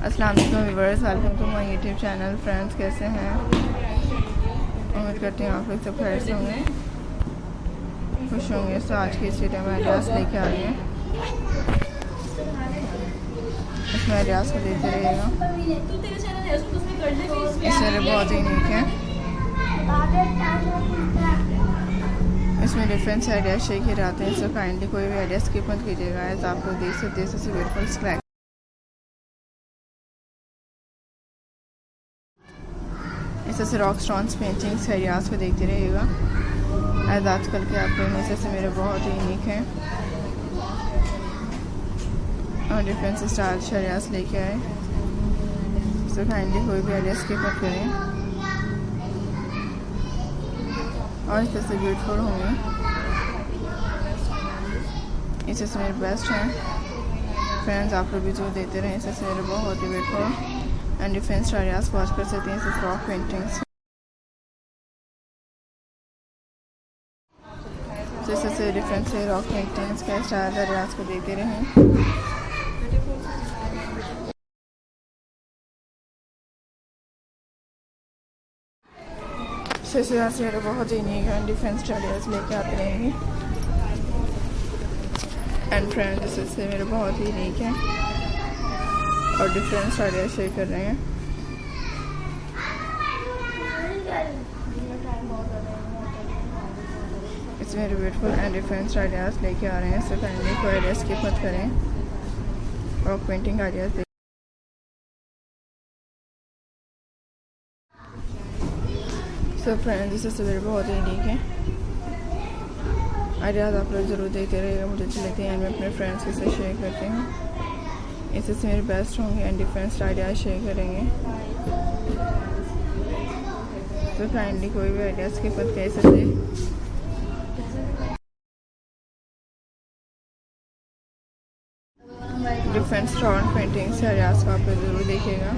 अस्सलाम वालेकुम viewers, welcome to my YouTube channel. Friends, कैसे हैं? उम्मीद करती हूँ आप लोग सब खैर से होंगे, खुश होंगे। तो आज की इस वीडियो में रियाज लेके आ रही हैं। इसमें रियाज को देते रहिएगा। इसमें बहुत ही यूनिक है। इसमें डिफरेंस आइडिया शेयर किए जाते हैं, सो काइंडली कोई भी आइडिया स्किप मत कीजिएगा। एज आप लोग देख सकते हैं ब्यूटीफुल स्क्रैच। इस तरह से रॉक स्टोन्स पेंटिंग्स आइडियाज़ को देखते रहिएगा। एज आजकल के आप लोग इस से मेरे बहुत ही यूनिक हैं और डिफरेंट स्टाइल आइडियाज़ लेके आए, सो काइंडली कोई भी आइडिया स्किप मत करें और इस तरह से ब्यूटीफुल होंगे। इस तरह से मेरे बेस्ट हैं फ्रेंड्स, आप लोग भी जो देते रहें। इस तरह से मेरे बहुत ही beautiful and different ideas watch कर सकते हैं। इस रॉक पेंटिंग्स जैसे से डिफरेंट से रॉक पेंटिंग्स का स्टाइल आइडियाज़ को देते रहें। से मेरे बहुत ही यूनिक एंड डिफरेंट आइडियाज़ लेके आते रहेंगे। एंड फ्रेंड्स, इससे मेरे बहुत ही यूनिक हैं और डिफरेंट आइडिया शेयर कर रहे हैं। इसमें मेरे ब्यूटीफुल एंड डिफरेंट आइडियाज़ लेके आ रहे हैं, सो काइंडली कोई आइडिया स्किप मत करें और पेंटिंग आइडियाज़। सो फ्रेंड्स, इससे मेरे बहुत ही यूनिक है आइडियाज़, आप लोग ज़रूर देखते रहिएगा। मुझे अच्छे लगते हैं, मैं अपने फ्रेंड्स के साथ शेयर करती हूँ। इससे मेरे बेस्ट होंगे एंड डिफरेंट आइडियाज़ शेयर करेंगे, तो काइंडली कोई भी आइडियाज़ के पद कह सकते। डिफरेंट स्टोन पेंटिंग्स आइडियाज़ को आप लोग ज़रूर देखिएगा,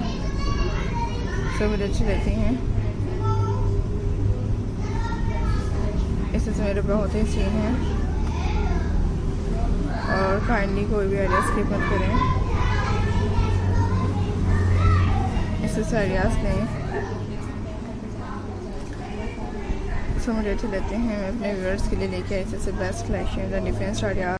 सब मुझे अच्छी लगती हैं। इससे मेरे बहुत ही सीन हैं और काइंडली कोई भी आइडिया स्किप मत करें। इससे आइडियाज़ लें, सो मुझे अच्छे लगते हैं। मैं अपने व्यूअर्स के लिए लेके आई इससे बेस्ट कलेक्शन और डिफरेंट आइडिया।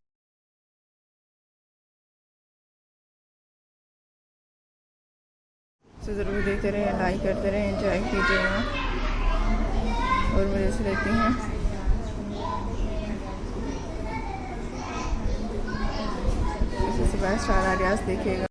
तो ज़रूर देखते रहें, लाइक करते रहें, एंजॉय कीजिएगा और मुझे अच्छी लगती हैं। बेस्ट आइडियाज़ देखिएगा।